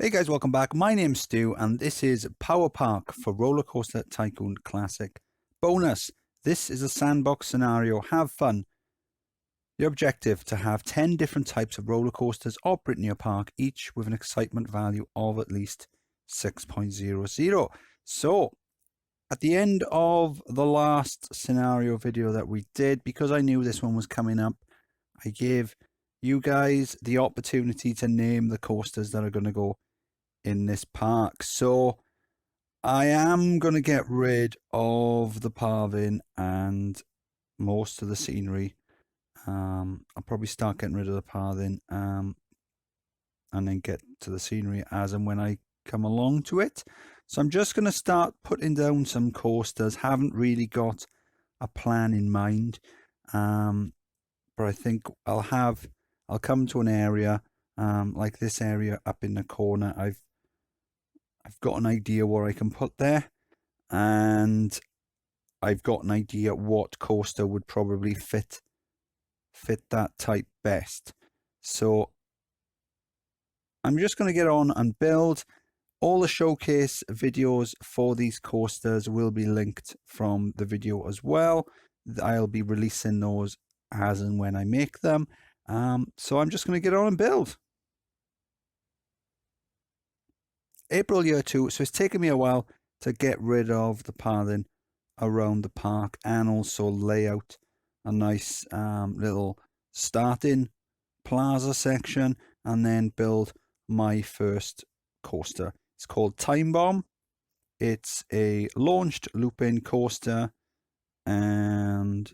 Hey guys, welcome back. My name's Stu and this is Power Park for Roller Coaster Tycoon Classic. Bonus, this is a sandbox scenario. Have fun. Your objective to have 10 different types of roller coasters operate in your park, each with an excitement value of at least 6.00. So, at the end of the last scenario video that we did, because I knew this one was coming up, I gave you guys the opportunity to name the coasters that are going to go in this park. So I am going to get rid of the paving and most of the scenery. I'll probably start getting rid of the pathing and then get to the scenery as and when I come along to it. So I'm just going to start putting down some coasters. Haven't really got a plan in mind, but I think I'll come to an area like this area up in the corner. I've got an idea what I can put there, and I've got an idea what coaster would probably fit that type best. So I'm just going to get on and build. All the showcase videos for these coasters will be linked from the video as well. I'll be releasing those as and when I make them. So I'm just going to get on and build. April year 2, so it's taken me a while to get rid of the pathing around the park and also lay out a nice little starting plaza section and then build my first coaster. It's called Time Bomb. It's a launched looping coaster, and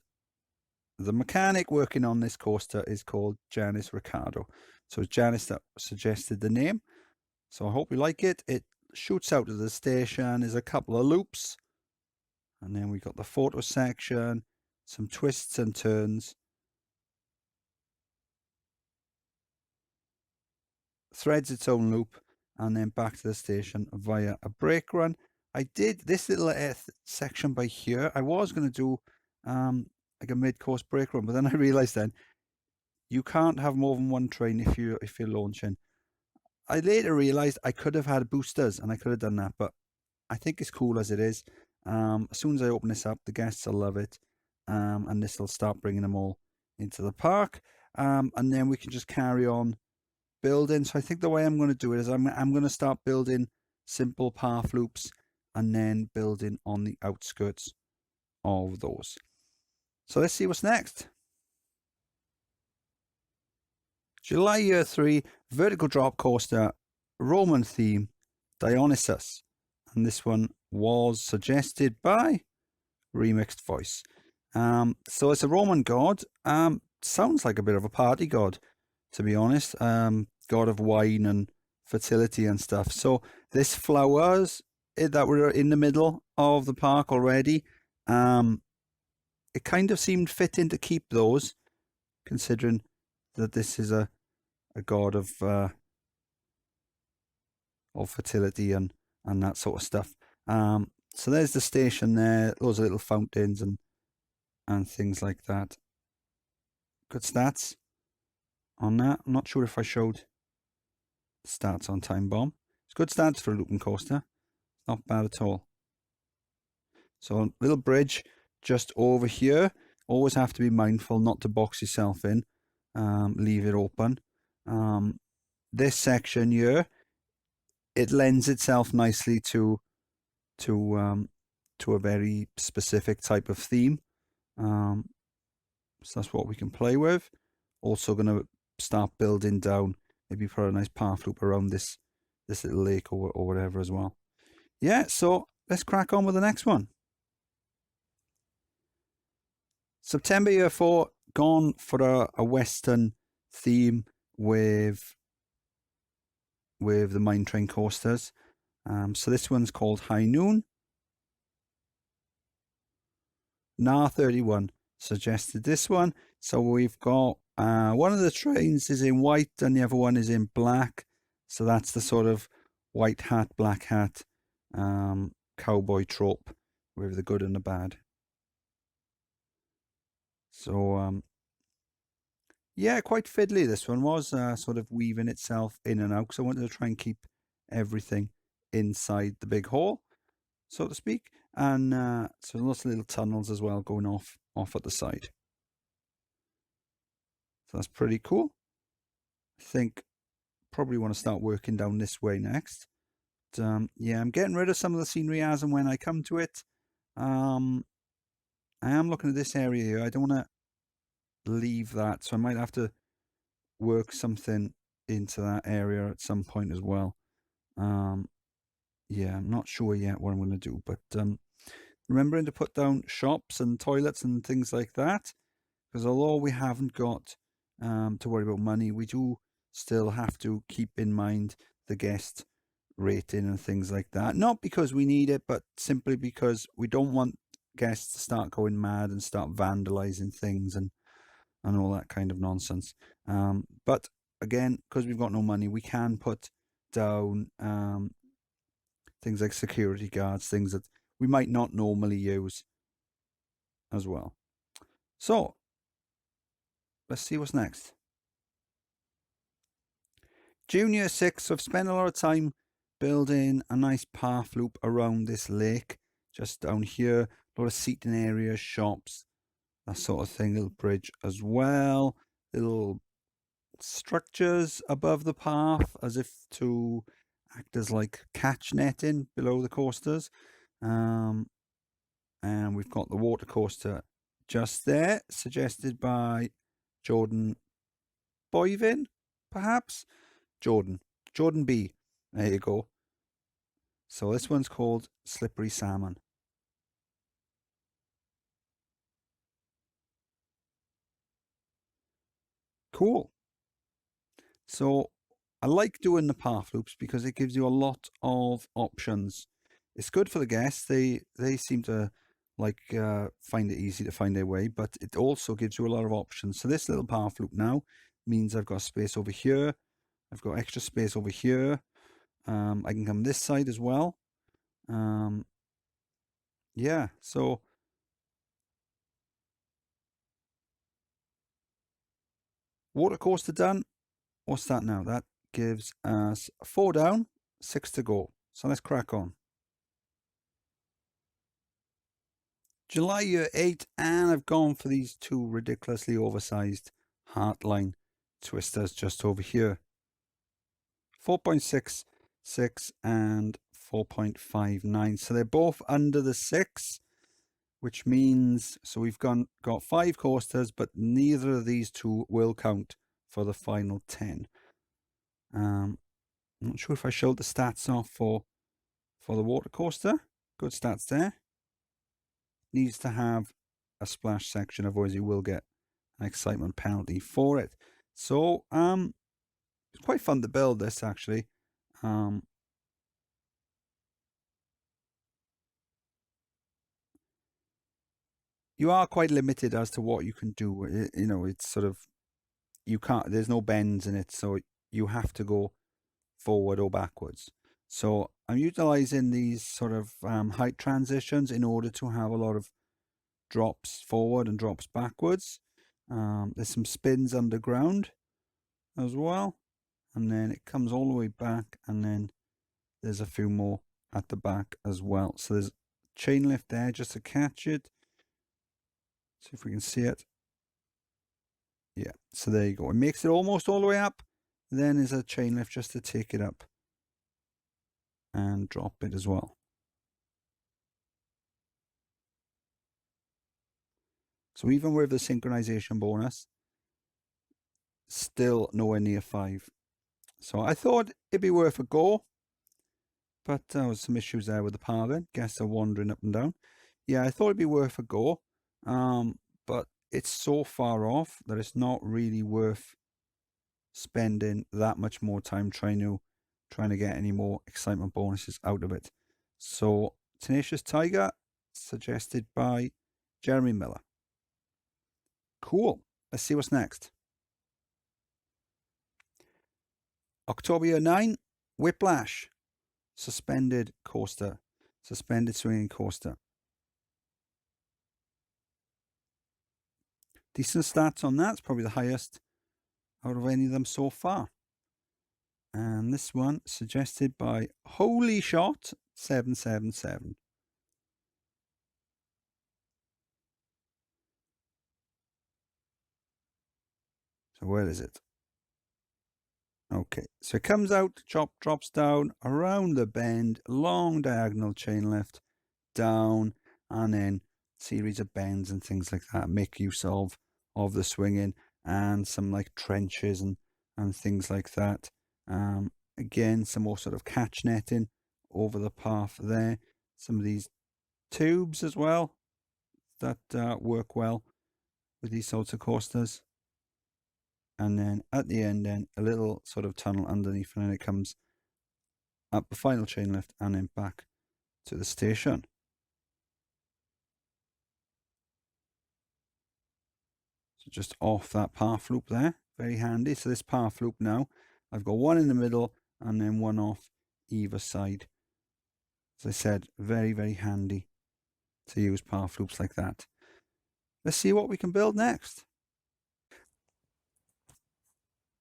the mechanic working on this coaster is called Janice Ricardo. So it's Janice that suggested the name. So I hope you like it. It shoots out to the station. There's a couple of loops. And then we got the photo section, some twists and turns. Threads its own loop and then back to the station via a brake run. I did this little section by here. I was going to do like a mid-course brake run, but then I realized then you can't have more than one train if you're launching. I later realized I could have had boosters and I could have done that, but I think it's cool as it is. As soon as I open this up, the guests will love it, and this will start bringing them all into the park, and then we can just carry on building. So I think the way I'm going to do it is I'm going to start building simple path loops and then building on the outskirts of those. So let's see what's next. July year 3, vertical drop coaster, Roman theme, Dionysus. And this one was suggested by Remixed Voice. So it's a Roman god. Sounds like a bit of a party god, to be honest. God of wine and fertility and stuff. So this flowers that were in the middle of the park already. It kind of seemed fitting to keep those, considering that this is a god of fertility and that sort of stuff. So there's the station there, those little fountains and things like that. Good stats on that. I'm not sure if I showed stats on Time Bomb. It's good stats for a looping coaster. Not bad at all. So a little bridge just over here. Always have to be mindful not to box yourself in. Leave it open. This section here, it lends itself nicely to a very specific type of theme. So that's what we can play with. Also going to start building down, maybe put a nice path loop around this little lake or whatever as well. Yeah, so let's crack on with the next one. September year 4, gone for a Western theme with the Mine Train coasters. So this one's called High Noon. NAR31 suggested this one. So we've got one of the trains is in white and the other one is in black. So that's the sort of white hat, black hat cowboy trope with the good and the bad. So yeah, quite fiddly this one was, sort of weaving itself in and out. So I wanted to try and keep everything inside the big hall, so to speak. And so lots of little tunnels as well going off at the side. So that's pretty cool. I think probably want to start working down this way next. But, yeah, I'm getting rid of some of the scenery as and when I come to it. I am looking at this area here. I don't want to leave that, so I might have to work something into that area at some point as well. Yeah, I'm not sure yet what I'm going to do, but remembering to put down shops and toilets and things like that, because although we haven't got to worry about money, we do still have to keep in mind the guest rating and things like that. Not because we need it, but simply because we don't want guests to start going mad and start vandalizing things and all that kind of nonsense. But again, because we've got no money, we can put down things like security guards, things that we might not normally use as well. So let's see what's next. Junior 6, I've spent a lot of time building a nice path loop around this lake, just down here. A lot of seating areas, shops, that sort of thing. Little bridge as well. Little structures above the path as if to act as like catch netting below the coasters. And we've got the water coaster just there, suggested by Jordan Boyvin, perhaps? Jordan B. There you go. So this one's called Slippery Salmon. Cool. So I like doing the path loops because it gives you a lot of options. It's good for the guests. They seem to like find it easy to find their way, but it also gives you a lot of options. So this little path loop now means I've got space over here. I've got extra space over here. I can come this side as well. Yeah, so water coaster done. What's that now? That gives us 4 down, 6 to go. So let's crack on. July year 8, and I've gone for these two ridiculously oversized Heartline twisters just over here. 4.66 and 4.59. So they're both under the 6, which means, so we've got 5 coasters, but neither of these two will count for the final 10. I'm not sure if I showed the stats off for the water coaster. Good stats there. Needs to have a splash section, otherwise you will get an excitement penalty for it. So it's quite fun to build this actually. You are quite limited as to what you can do. You know, it's sort of, you can't, there's no bends in it, so you have to go forward or backwards. So I'm utilizing these sort of height transitions in order to have a lot of drops forward and drops backwards. There's some spins underground as well, and then it comes all the way back, and then there's a few more at the back as well. So there's chain lift there just to catch it. See if we can see it. Yeah, so there you go. It makes it almost all the way up. Then there's a chain lift just to take it up and drop it as well. So even with the synchronization bonus, still nowhere near 5. So I thought it'd be worth a go, but there was some issues there with the pathing. Guests are wandering up and down. Yeah, I thought it'd be worth a go, but it's so far off that it's not really worth spending that much more time trying to get any more excitement bonuses out of it. So Tenacious Tiger, suggested by Jeremy Miller. Cool. Let's see what's next. October 9, Whiplash, suspended coaster, suspended swinging coaster. Decent stats on that. It's probably the highest out of any of them so far. And this one suggested by Holy Shot 777. So where is it? Okay, so it comes out, drops down around the bend, long diagonal chain lift, down, and then series of bends and things like that. Make use of the swinging and some like trenches and things like that. Again, some more sort of catch netting over the path there. Some of these tubes as well that work well with these sorts of coasters. And then at the end, then a little sort of tunnel underneath, and then it comes up the final chain lift and then back to the station. So just off that path loop there, very handy. So this path loop now, I've got one in the middle and then one off either side. As I said, very, very handy to use path loops like that. Let's see what we can build next.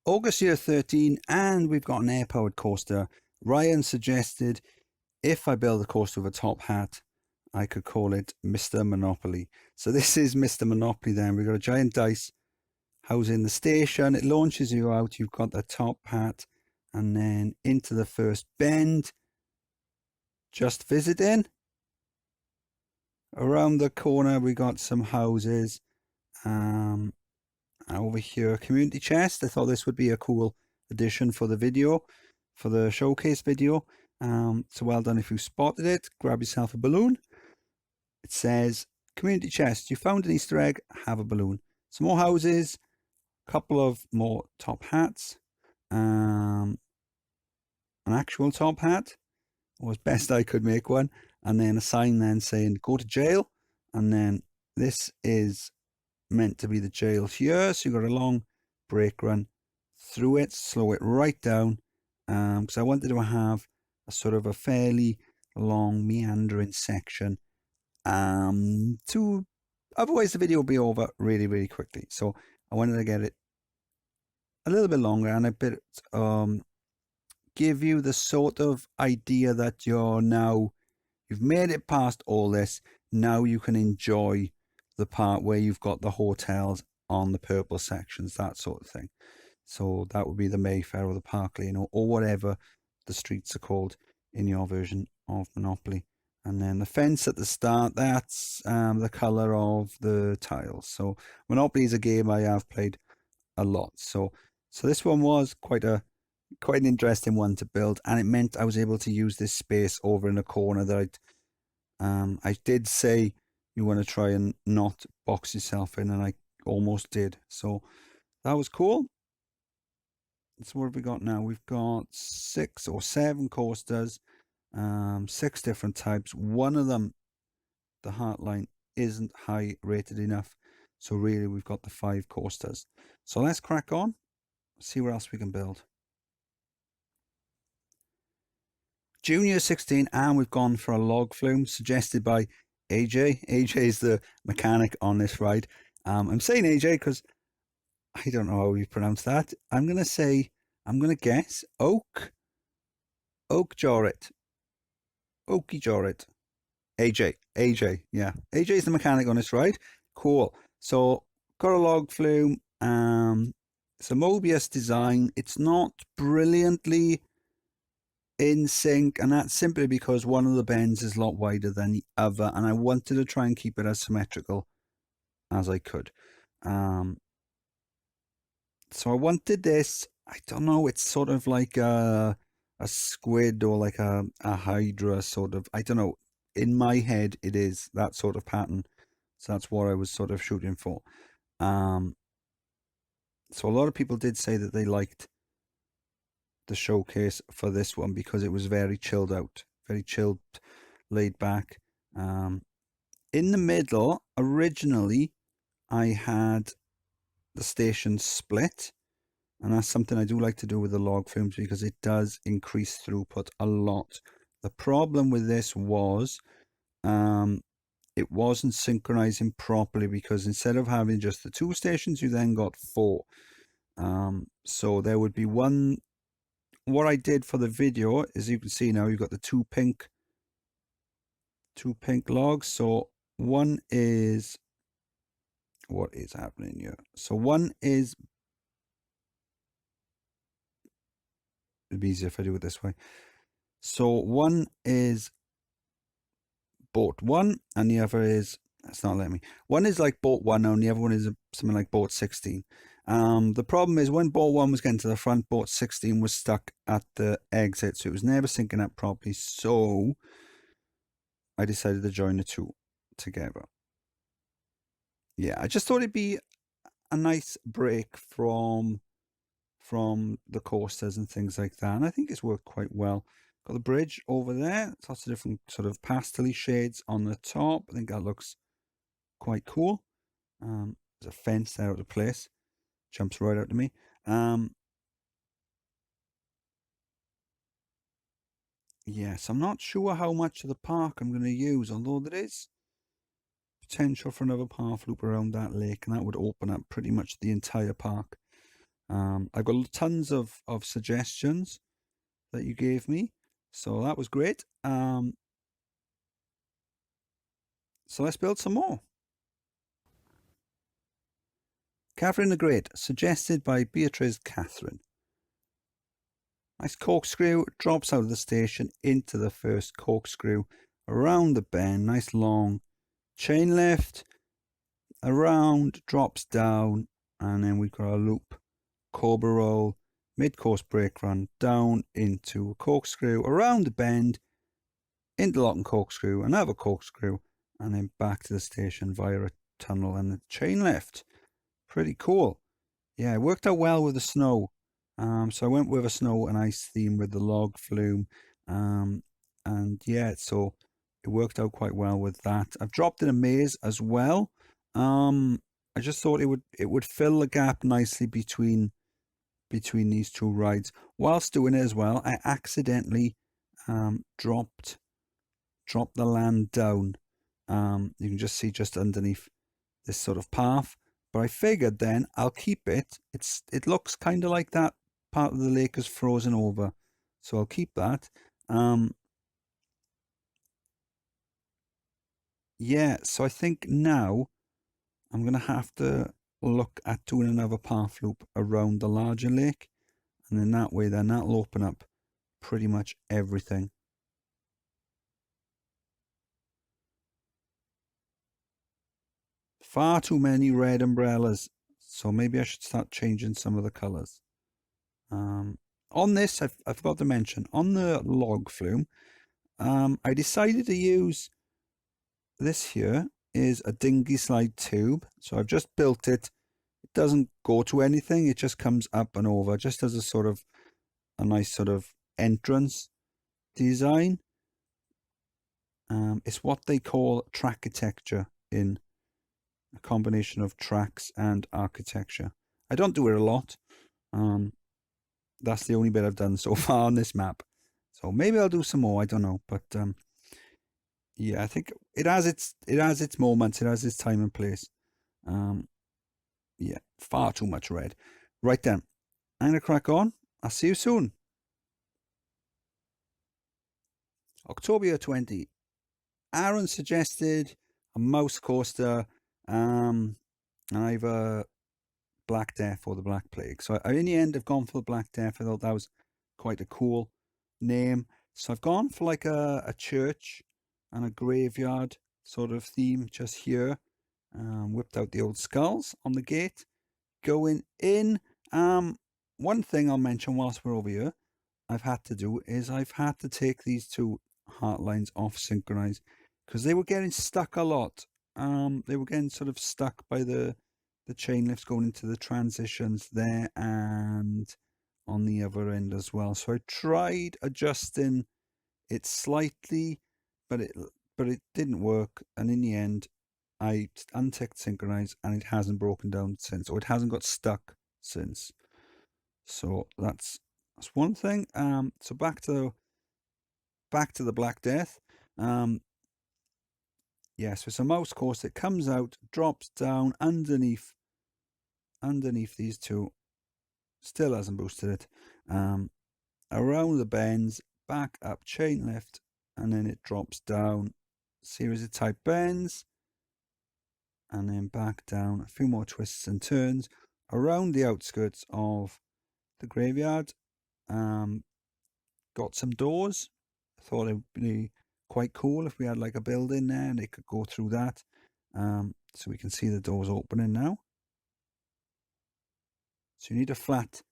August year 13, and we've got an air-powered coaster. Ryan suggested if I build a coaster with a top hat, I could call it Mr. Monopoly. So this is Mr. Monopoly then. We've got a giant dice housing the station. It launches you out. You've got the top hat and then into the first bend. Just visiting. Around the corner, we got some houses. Over here, community chest. I thought this would be a cool addition for the video, for the showcase video. So well done if you spotted it. Grab yourself a balloon. It says, community chest, you found an Easter egg, have a balloon. Some more houses, a couple of more top hats, an actual top hat, or as best I could make one, and then a sign then saying, go to jail. And then this is meant to be the jail here. So you've got a long brake run through it, slow it right down, because I wanted to have a sort of a fairly long meandering section to otherwise the video will be over really, really quickly. So I wanted to get it a little bit longer and a bit give you the sort of idea that you've made it past all this. Now you can enjoy the part where you've got the hotels on the purple sections, that sort of thing. So that would be the Mayfair or the Park Lane or whatever the streets are called in your version of Monopoly. And then the fence at the start, that's the colour of the tiles. So Monopoly is a game I have played a lot. So this one was quite an interesting one to build, and it meant I was able to use this space over in the corner that I did say you want to try and not box yourself in, and I almost did. So that was cool. So what have we got now? We've got 6 or 7 coasters, 6 different types. One of them, the Heartline, isn't high rated enough. So really we've got the 5 coasters. So let's crack on, see what else we can build. Junior 16, and we've gone for a log flume suggested by AJ. AJ is the mechanic on this ride. I'm saying AJ because I don't know how you pronounce that. I'm going to guess Oak Jorit. Oaky Jorit. AJ, yeah. AJ is the mechanic on this ride. Cool. So, got a log flume. It's a Mobius design. It's not brilliantly in sync, and that's simply because one of the bends is a lot wider than the other, and I wanted to try and keep it as symmetrical as I could. So I wanted this, I don't know, it's sort of like a squid or like a hydra sort of, I don't know, in my head it is that sort of pattern. So that's what I was sort of shooting for. So a lot of people did say that they liked the showcase for this one because it was very chilled out, very chilled, laid back. In the middle, originally, I had the station split, and that's something I do like to do with the log flumes because it does increase throughput a lot. The problem with this was it wasn't synchronizing properly because instead of having just the 2 stations, you then got 4. So there would be one what I did for the video is, you can see now you've got the two pink logs. So one is, what is happening here? So one is, it'd be easier if I do it this way. So one is boat 1 and the other is, it's not letting me. One is like boat 1 and the other one is something like boat 16. The problem is when boat 1 was getting to the front, boat 16 was stuck at the exit, so it was never syncing up properly. So I decided to join the two together. Yeah, I just thought it'd be a nice break from the coasters and things like that, and I think it's worked quite well. Got the bridge over there, lots of different sort of pastel shades on the top. I think that looks quite cool. There's a fence there out of place, jumps right out to me. Yes, I'm not sure how much of the park I'm going to use, although there is potential for another path loop around that lake, and that would open up pretty much the entire park. I've got tons of suggestions that you gave me, so that was great. So let's build some more. Catherine the Great, suggested by Beatrice Catherine. Nice corkscrew, drops out of the station into the first corkscrew, around the bend, nice long chain lift, around, drops down, and then we've got a loop, cobra roll, mid-course brake run, down into a corkscrew, around the bend, interlock and corkscrew, another corkscrew, and then back to the station via a tunnel and a chain lift. Pretty cool. Yeah, it worked out well with the snow. So I went with a snow and ice theme with the log flume. And yeah, so it worked out quite well with that. I've dropped in a maze as well. I just thought it would fill the gap nicely between these two rides. Whilst doing it as well, I accidentally dropped the land down. You can just see just underneath this sort of path. But I figured then I'll keep it. It looks kind of like that part of the lake is frozen over, so I'll keep that. Yeah, so I think now I'm going to have to look at doing another path loop around the larger lake, and then that way then that'll open up pretty much everything. Far too many red umbrellas, so maybe I should start changing some of the colors. On this, I forgot to mention, on the log flume, I decided to use this here is a dinghy slide tube. So I've just built it. It doesn't go to anything. It just comes up and over just as a nice sort of entrance design. It's what they call trackitecture, in a combination of tracks and architecture. I don't do it a lot. That's the only bit I've done so far on this map. So maybe I'll do some more. I don't know, but yeah, I think it has its moments. It has its time and place. Yeah, far too much red. Right then, I'm gonna crack on. I'll see you soon. October 20. Aaron suggested a mouse coaster, either Black Death or the Black Plague. So in the end, I've gone for the Black Death. I thought that was quite a cool name. So I've gone for like a church and a graveyard sort of theme just here. Whipped out the old skulls on the gate. Going in. One thing I'll mention whilst we're over here, I've had to do is I've had to take these two heart lines off synchronize because they were getting stuck a lot. They were getting sort of stuck by the chain lifts going into the transitions there and on the other end as well. So I tried adjusting it slightly, but it didn't work. And in the end, I unticked synchronize and it hasn't broken down since, or it hasn't got stuck since. So that's one thing. So back to the Black Death. Yeah, so it's a mouse course. It comes out, drops down underneath these two. Still hasn't boosted it. around the bends, back up chain lift, and then it drops down, series of tight bends, and then back down, a few more twists and turns around the outskirts of the graveyard. Got some doors. Thought it would be quite cool if we had like a building there and they could go through that. So we can see the doors opening now. So you need a flat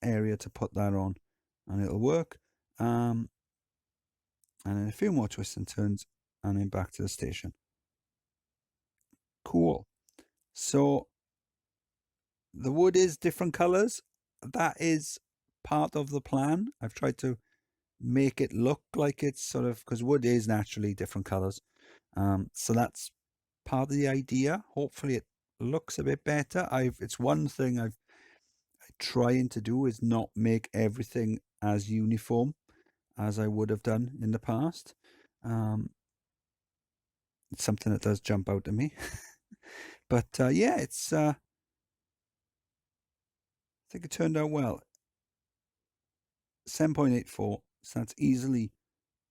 area to put that on, and it'll work. And then a few more twists and turns, and then back to the station. Cool. So the wood is different colors. That is part of the plan. I've tried to make it look like it's sort of, because wood is naturally different colors. So that's part of the idea. Hopefully it looks a bit better. It's one thing I'm trying to do is not make everything as uniform as I would have done in the past. It's something that does jump out at me. But yeah, it's I think it turned out well. 7.84, so that's easily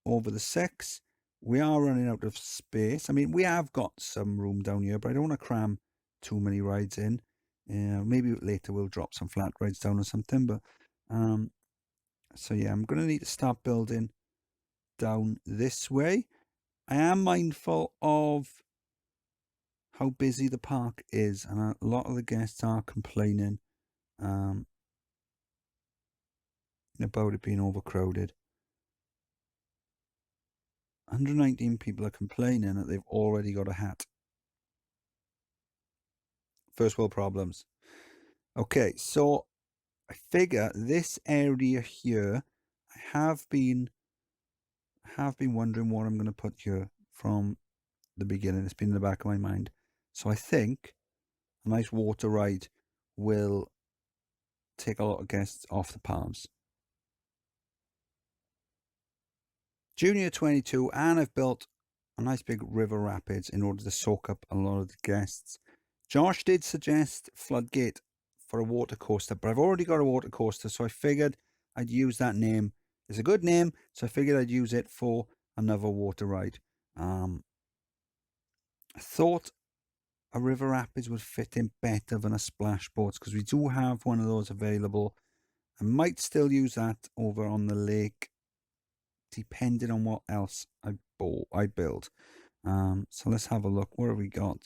over the 6. We are running out of space. I mean, we have got some room down here, but I don't want to cram too many rides in. Maybe later we'll drop some flat rides down or something. But so yeah, I'm going to need to start building down this way. I am mindful of how busy the park is, and a lot of the guests are complaining about it being overcrowded. 119 people are complaining that they've already got a hat. First world problems. Okay, so I figure this area here, I have been wondering what I'm going to put here from the beginning. It's been in the back of my mind. So I think a nice water ride will take a lot of guests off the palms. Junior 22, and I've built a nice big river rapids in order to soak up a lot of the guests. Josh did suggest Floodgate for a water coaster, but I've already got a water coaster, so I figured I'd use that name. It's a good name, so I figured I'd use it for another water ride. I thought a river rapids would fit in better than a splash boat, because we do have one of those available. I might still use that over on the lake, depending on what else I build. So let's have a look. What have we got?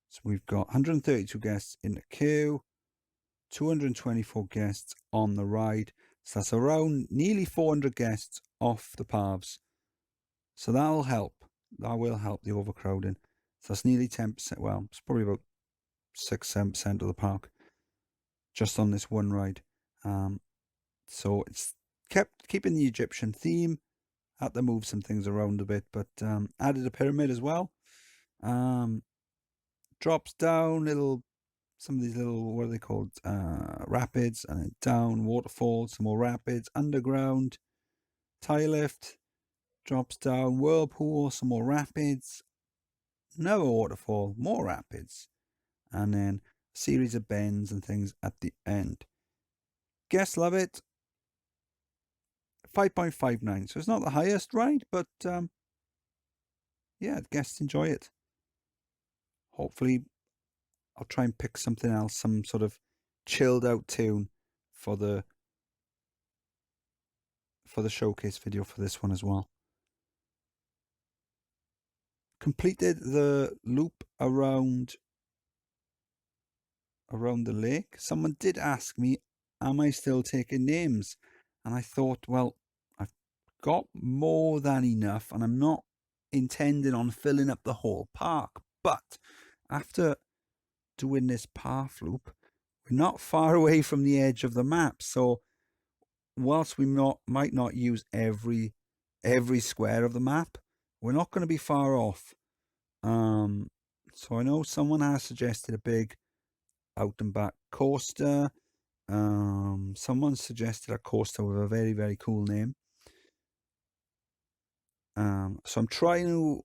So we've got 132 guests in the queue, 224 guests on the ride. So that's around nearly 400 guests off the paths. So that'll help. That will help the overcrowding. So that's nearly 10%. Well, it's probably about 6-7% of the park just on this one ride. So it's keeping the Egyptian theme. Had to move some things around a bit, but added a pyramid as well. Drops down some of these little, what are they called? Rapids, and then down, waterfalls, some more rapids, underground, tie lift, drops down, whirlpool, some more rapids, another waterfall, more rapids, and then a series of bends and things at the end. Guests love it. 5.59, so it's not the highest ride, but yeah, guests enjoy it. Hopefully I'll try and pick something else, some sort of chilled out tune for the showcase video for this one as well. Completed the loop around the lake. Someone did ask me, am I still taking names? And I thought, well, I've got more than enough, and I'm not intending on filling up the whole park. But after doing this path loop, we're not far away from the edge of the map. So whilst we might not use every square of the map, we're not going to be far off. So I know someone has suggested a big out and back coaster. Someone suggested a coaster with a very, very cool name. So I'm trying to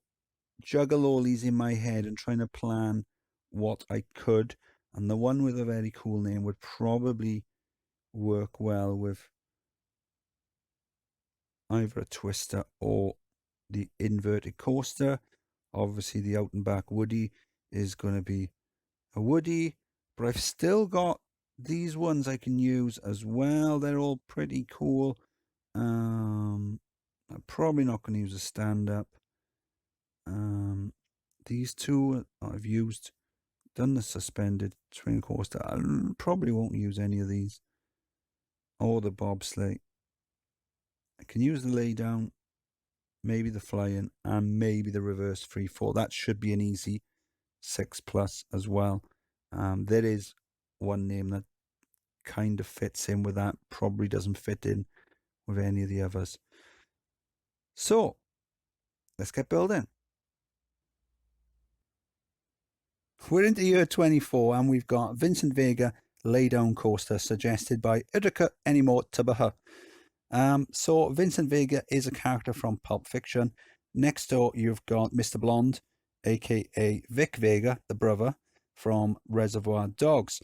juggle all these in my head and trying to plan what I could. And the one with a very cool name would probably work well with either a twister or the inverted coaster. Obviously, the out and back Woody is going to be a Woody, but I've still got these ones I can use as well. They're all pretty cool. I'm probably not going to use a stand-up. These two I've used, done the suspended swing coaster. I probably won't use any of these or the bobsleigh. I can use the lay down, maybe the flying, and maybe the reverse free fall. That should be an easy 6+ as well. There is one name that kind of fits in with that, probably doesn't fit in with any of the others. So let's get building. We're into year 24 and we've got Vincent Vega laydown coaster suggested by Udrika Anymore Tabaha. So Vincent Vega is a character from Pulp Fiction. Next door you've got Mr. Blonde, aka Vic Vega, the brother from Reservoir Dogs.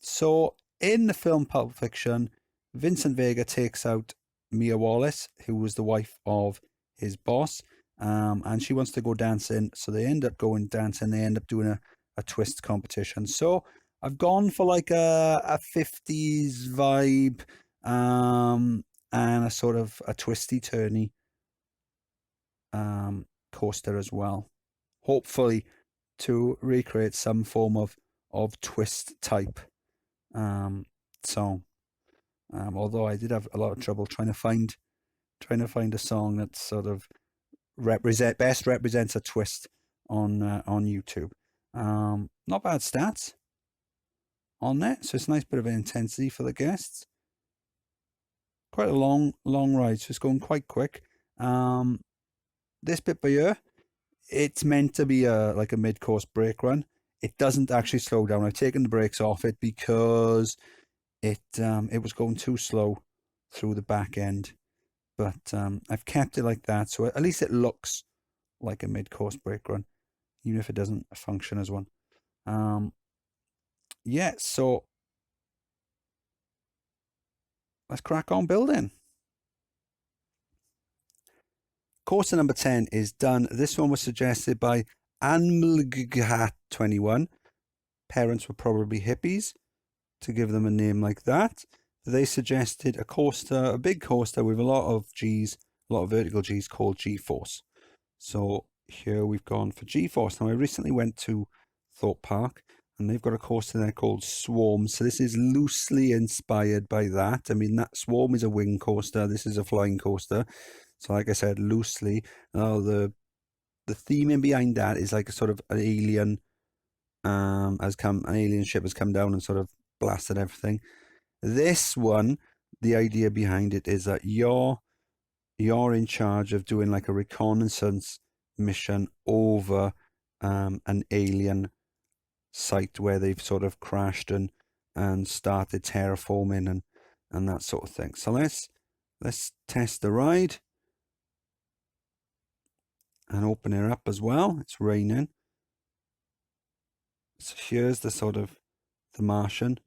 So in the film Pulp Fiction, Vincent Vega takes out Mia Wallace, who was the wife of his boss, and she wants to go dancing. So they end up going dancing. They end up doing a twist competition. So I've gone for like a 50s vibe, and a sort of a twisty turny coaster as well. Hopefully to recreate some form of twist type song. Although I did have a lot of trouble trying to find a song that sort of best represents a twist on YouTube. Not bad stats on there, so it's a nice bit of intensity for the guests. Quite a long ride, so it's going quite quick. This bit by here, it's meant to be like a mid-course brake run. It doesn't actually slow down. I've taken the brakes off it because it was going too slow through the back end. But I've kept it like that, so at least it looks like a mid-course brake run, even if it doesn't function as one. Yeah, so let's crack on building. Coaster number 10 is done. This one was suggested by Anmlghat21. Parents were probably hippies to give them a name like that. They suggested a coaster, a big coaster with a lot of G's, a lot of vertical G's called G-Force. So here we've gone for G-Force. Now I recently went to Thorpe Park and they've got a coaster there called Swarm. So this is loosely inspired by that. I mean, that Swarm is a wing coaster. This is a flying coaster. So like I said, loosely. Now the theming behind that is like a sort of an alien an alien ship has come down and sort of blasted everything. This one, the idea behind it is that you're in charge of doing like a reconnaissance mission over an alien site where they've sort of crashed and started terraforming and that sort of thing. So let's test the ride and open it up as well. It's raining. So here's the sort of the Martian.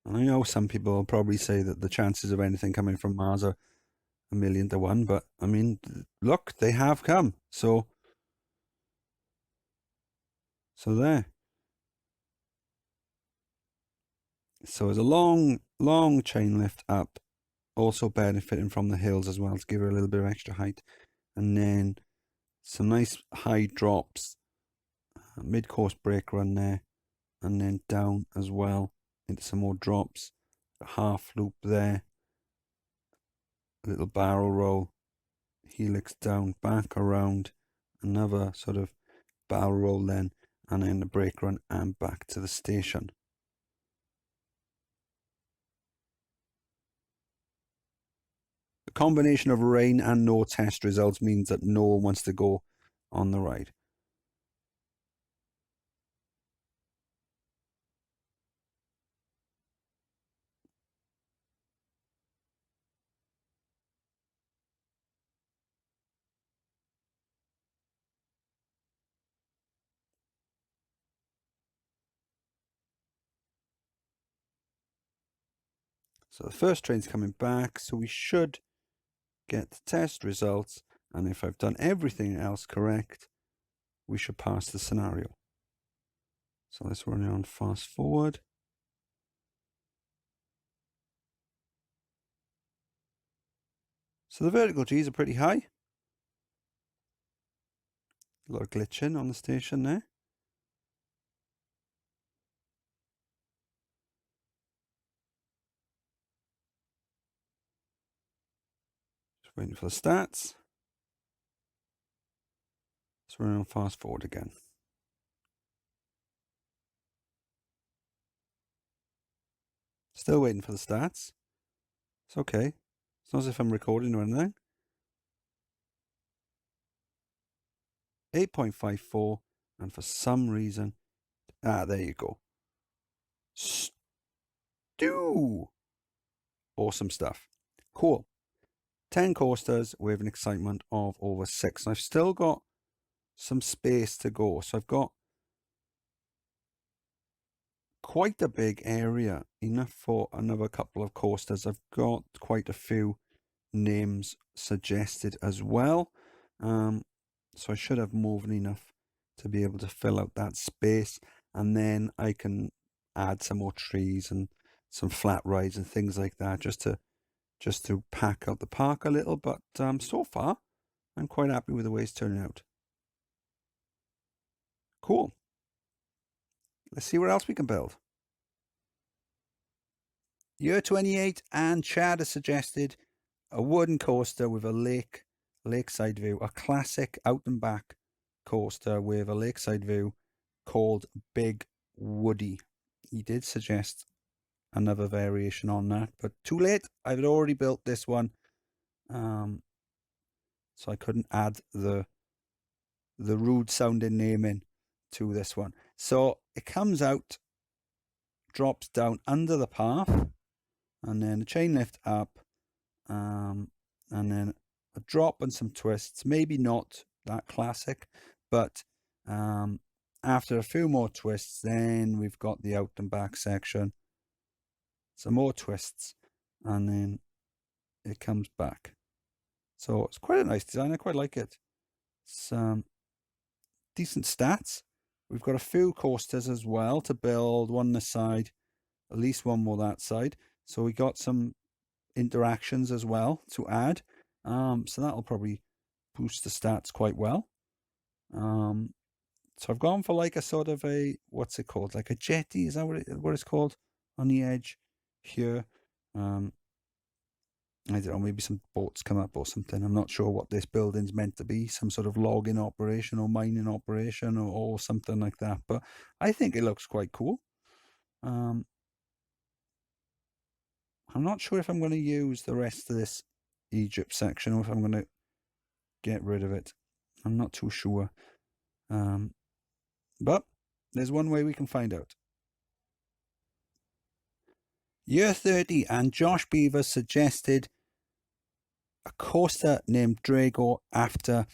I know some people will probably say that the chances of anything coming from Mars are 1,000,000 to 1, but I mean, look, they have come. So there. So it's a long chain lift up, also benefiting from the hills as well to give her a little bit of extra height. And then some nice high drops, mid-course brake run there, and then down as well into some more drops, a half loop there, a little barrel roll, helix down, back around, another sort of barrel roll then, and then the brake run and back to the station. The combination of rain and no test results means that no one wants to go on the ride. So the first train's coming back, so we should get the test results, and if I've done everything else correct, we should pass the scenario. So let's run it on fast forward. So the vertical G's are pretty high. A lot of glitching on the station there. Just waiting for the stats. Let's run on fast forward again. Still waiting for the stats. It's okay. It's not as if I'm recording or anything. 8.54, and for some reason, there you go. Stew! Awesome stuff. Cool. 10 coasters with an excitement of over 6. And I've still got some space to go. So I've got quite a big area, enough for another couple of coasters. I've got quite a few names suggested as well. So I should have more than enough to be able to fill out that space. And then I can add some more trees and some flat rides and things like that just to pack out the park a little. But so far, I'm quite happy with the way it's turning out. Cool. Let's see what else we can build. Year 28, and Chad has suggested a wooden coaster with a lakeside view, a classic out and back coaster with a lakeside view called Big Woody. He did suggest another variation on that, but too late. I've already built this one, so I couldn't add the rude sounding naming to this one. So it comes out, drops down under the path, and then a chain lift up, and then a drop and some twists. Maybe not that classic, but after a few more twists, then we've got the out and back section, some more twists, and then it comes back. So it's quite a nice design. I quite like it. It's decent stats. We've got a few coasters as well to build, one this side, at least one more that side. So we got some interactions as well to add. So that'll probably boost the stats quite well. So I've gone for like a sort of a, what's it called? Like a jetty, is that what it's called? On the edge here. I don't know, maybe some boats come up or something. I'm not sure what this building's meant to be, some sort of logging operation or mining operation or something like that. But I think it looks quite cool. I'm not sure if I'm going to use the rest of this Egypt section or if I'm going to get rid of it. I'm not too sure. But there's one way we can find out. Year 30, and Josh Beaver suggested a coaster named Drago after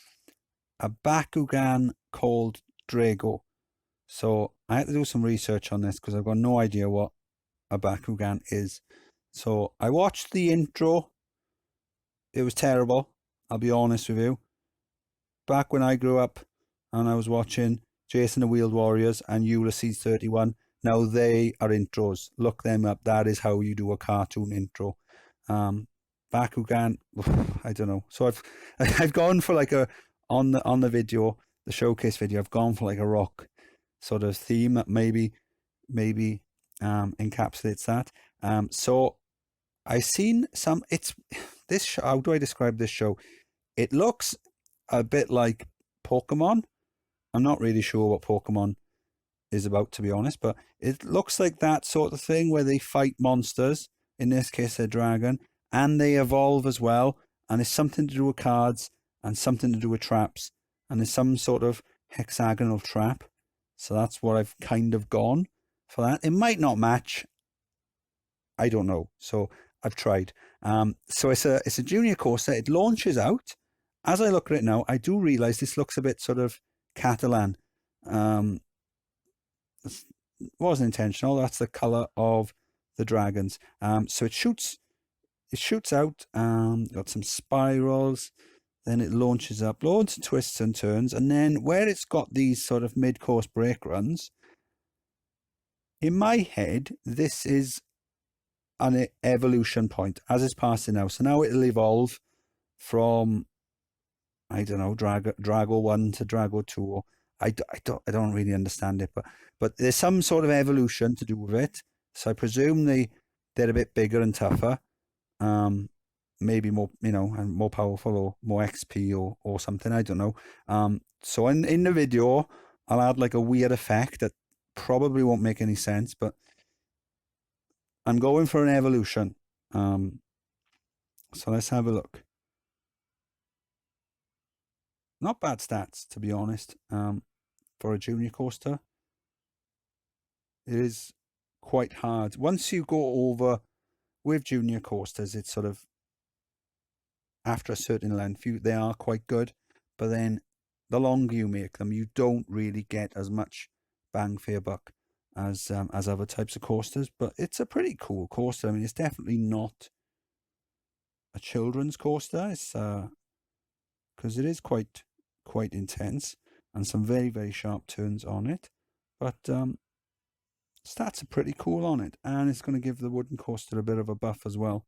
a Bakugan called Drago. So I had to do some research on this because I've got no idea what a Bakugan is. So I watched the intro. It was terrible, I'll be honest with you. Back when I grew up and I was watching Jason the Wheeled Warriors and Ulysses 31, now they are intros. Look them up. That is how you do a cartoon intro. Bakugan, I don't know. So I've gone for like a on the video, the showcase video. I've gone for like a rock sort of theme that maybe encapsulates that. So I seen some. It's this show. How do I describe this show? It looks a bit like Pokemon. I'm not really sure what Pokemon is about, to be honest, but it looks like that sort of thing where they fight monsters. In this case, a dragon, and they evolve as well. And it's something to do with cards and something to do with traps. And there's some sort of hexagonal trap. So that's what I've kind of gone for that. It might not match. I don't know. So I've tried. So it's a junior coaster. It launches out. As I look at it now, I do realize this looks a bit sort of Catalan. It wasn't intentional. That's the color of the dragons. So it shoots it shoots out, got some spirals, then it launches up, loads of twists and turns, and then where it's got these sort of mid-course brake runs, in my head, this is an evolution point as it's passing now. So now it'll evolve from, I don't know, Drago 1 to Drago 2. Or I don't really understand it, but there's some sort of evolution to do with it. So I presume they're a bit bigger and tougher. Maybe more, and more powerful or more XP or something. I don't know. So in the video, I'll add like a weird effect that probably won't make any sense, but I'm going for an evolution. So let's have a look. Not bad stats, to be honest, for a junior coaster. It is quite hard. Once you go over with junior coasters, it's sort of, after a certain length, they are quite good. But then the longer you make them, you don't really get as much bang for your buck as other types of coasters. But it's a pretty cool coaster. I mean, it's definitely not a children's coaster. It's because it is quite intense and some very, very sharp turns on it. But stats are pretty cool on it, and it's going to give the wooden coaster a bit of a buff as well.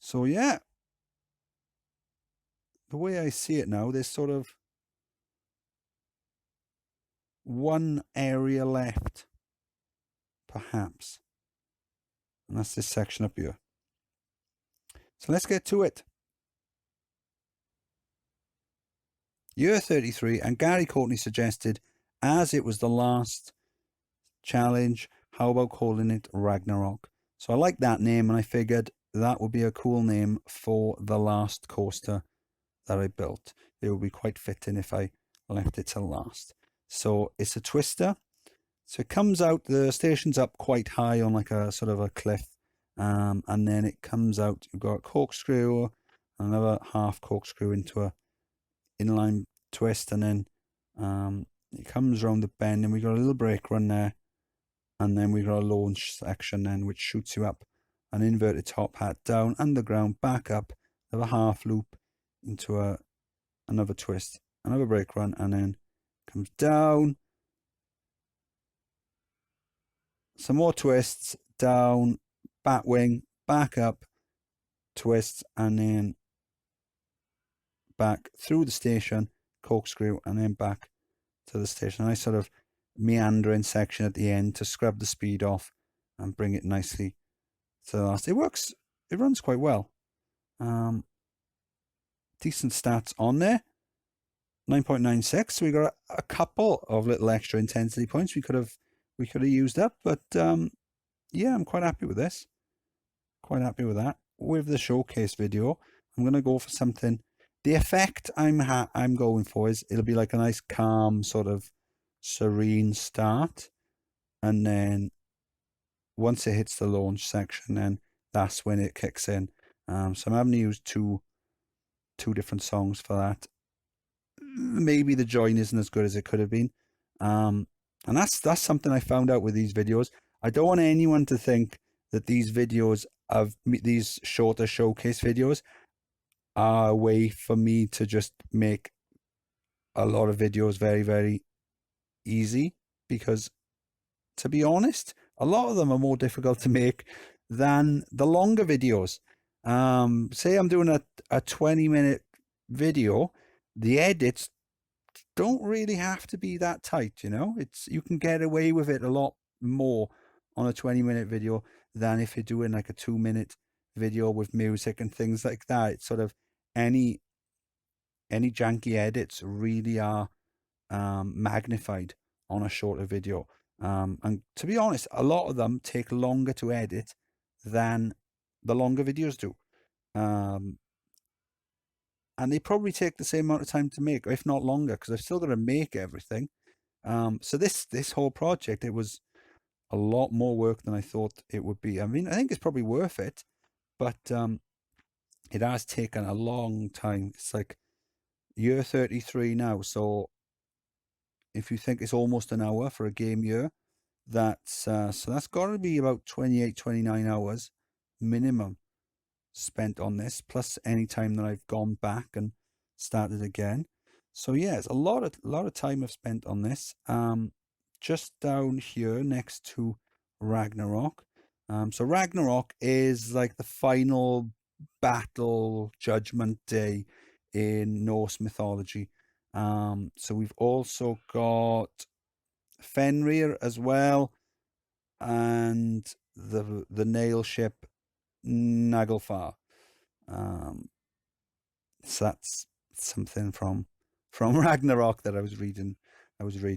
So yeah, the way I see it now, there's sort of one area left, perhaps, and that's this section up here. So let's get to it. Year 33, and Gary Courtney suggested, as it was the last challenge, how about calling it Ragnarok? So I like that name, and I figured that would be a cool name for the last coaster that I built. It would be quite fitting if I left it till last. So it's a twister. So it comes out, the station's up quite high on like a sort of a cliff, and then it comes out, you've got a corkscrew, another half corkscrew into a inline twist, and then it comes around the bend, and we got a little brake run there, and then we got a launch section then, which shoots you up an inverted top hat, down, underground, back up, have a half loop into another twist, another brake run, and then comes down, some more twists, down, bat wing, back up, twists, and then back through the station, corkscrew, and then back to the station. A nice sort of meandering section at the end to scrub the speed off and bring it nicely to the last. It works, it runs quite well. Decent stats on there. 9.96. So we got a couple of little extra intensity points we could have used up, but yeah, I'm quite happy with this. Quite happy with that. With the showcase video, I'm gonna go for something. The effect I'm going for is it'll be like a nice calm sort of serene start, and then once it hits the launch section, then that's when it kicks in. So I'm having to use two different songs for that. Maybe the join isn't as good as it could have been, and that's something I found out with these videos. I don't want anyone to think that these videos of these shorter showcase videos are a way for me to just make a lot of videos very, very easy, because to be honest, a lot of them are more difficult to make than the longer videos. Say I'm doing a 20-minute video, the edits don't really have to be that tight, you can get away with it a lot more on a 20-minute video than if you're doing like a 2-minute video with music and things like that. It's sort of any janky edits really are magnified on a shorter video. And to be honest, a lot of them take longer to edit than the longer videos do. And they probably take the same amount of time to make, if not longer, because I've still got to make everything. So this whole project, it was a lot more work than I thought it would be. I mean, I think it's probably worth it, but it has taken a long time. It's like year 33 now. So if you think it's almost an hour for a game year, That's so that's got to be about 28, 29 hours minimum spent on this, plus any time that I've gone back and started again. So yeah, it's a lot of time I've spent on this. Just down here next to Ragnarok. So Ragnarok is like the final battle, judgment day in Norse mythology. So we've also got Fenrir as well, and the nail ship Naglfar. So that's something from Ragnarok that I was reading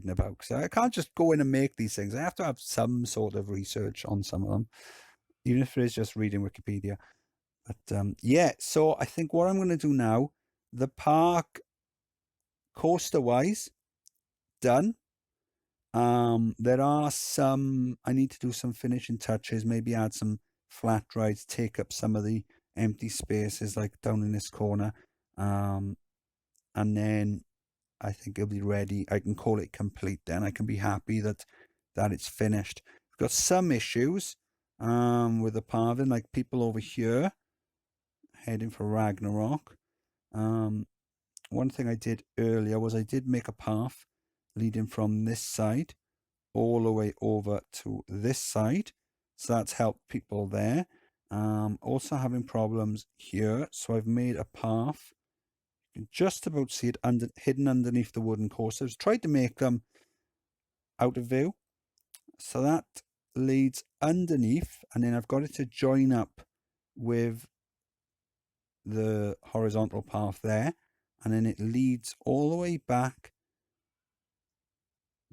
about. So I can't just go in and make these things. I have to have some sort of research on some of them, even if it is just reading Wikipedia. But yeah, so I think what I'm going to do now, the park coaster wise, done. There are some, I need to do some finishing touches, maybe add some flat rides, take up some of the empty spaces like down in this corner. And then I think it'll be ready. I can call it complete then. I can be happy that it's finished. We've got some issues with the pathing, like people over here heading for Ragnarok. One thing I did earlier was I did make a path leading from this side all the way over to this side. So that's helped people there. Also having problems here. So I've made a path. You can just about see it hidden underneath the wooden coasters. Tried to make them out of view. So that leads underneath, and then I've got it to join up with the horizontal path there, and then it leads all the way back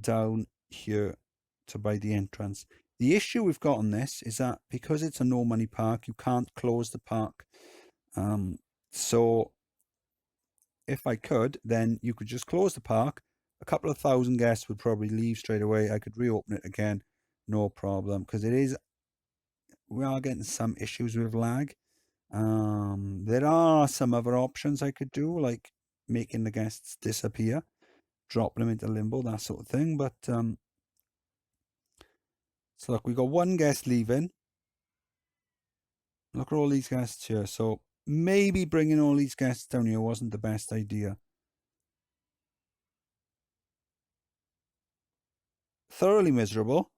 down here to by the entrance. The issue we've got on this is that because it's a no money park, you can't close the park. So if I could, then you could just close the park. A couple of thousand guests would probably leave straight away. I could reopen it again, no problem, because we are getting some issues with lag. There are some other options I could do, like making the guests disappear, dropping them into limbo, that sort of thing. But so look, we got one guest leaving. Look at all these guests here. So maybe bringing all these guests down here wasn't the best idea. Thoroughly miserable.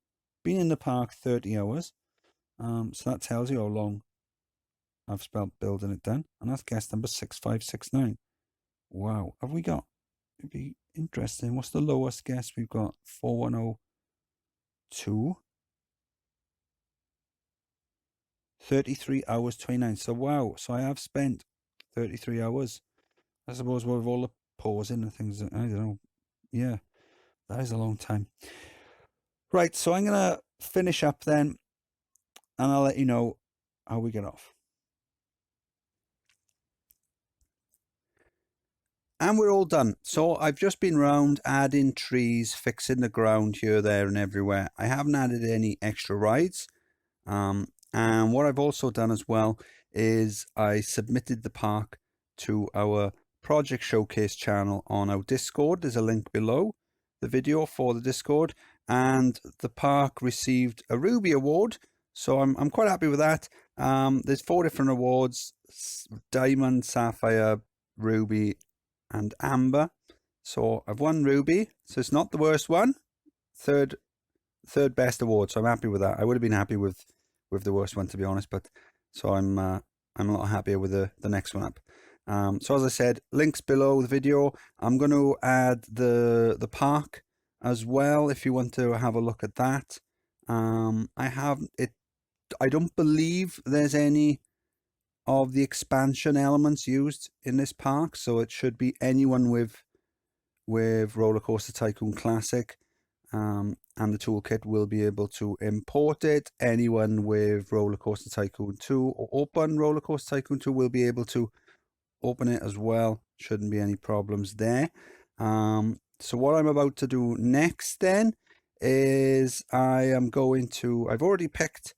Been in the park 30 hours. So that tells you how long I've spent building it then. And that's guest number 6569. Wow. Have we got? It'd be interesting. What's the lowest guest we've got? 4102. 33 hours 29. So wow. So I have spent 33 hours. I suppose with all the pausing and things. I don't know. Yeah. That is a long time. Right. So I'm going to finish up then, and I'll let you know how we get off. And we're all done. So I've just been round adding trees, fixing the ground here, there, and everywhere. I haven't added any extra rides. And what I've also done as well is I submitted the park to our project showcase channel on our Discord. There's a link below the video for the Discord, and the park received a Ruby award. So I'm quite happy with that. There's 4 different awards: Diamond, Sapphire, Ruby, and Amber. So I've won Ruby, so it's not the worst one. Third best award, so I'm happy with that. I would have been happy with the worst one, to be honest, but so I'm a lot happier with the next one up. So as I said, links below the video. I'm going to add the park as well if you want to have a look at that. I don't believe there's any of the expansion elements used in this park, so it should be anyone with Roller Coaster Tycoon Classic and the toolkit will be able to import it. Anyone with Roller Coaster Tycoon 2 or Open Roller Coaster Tycoon 2 will be able to open it as well. Shouldn't be any problems there. So what I'm about to do next then is I've already picked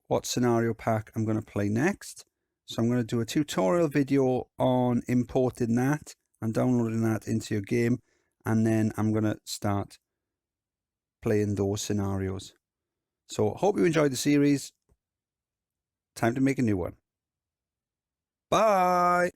what scenario pack I'm going to play next. So I'm going to do a tutorial video on importing that and downloading that into your game, and then I'm going to start playing those scenarios. So hope you enjoyed the series. Time to make a new one. Bye!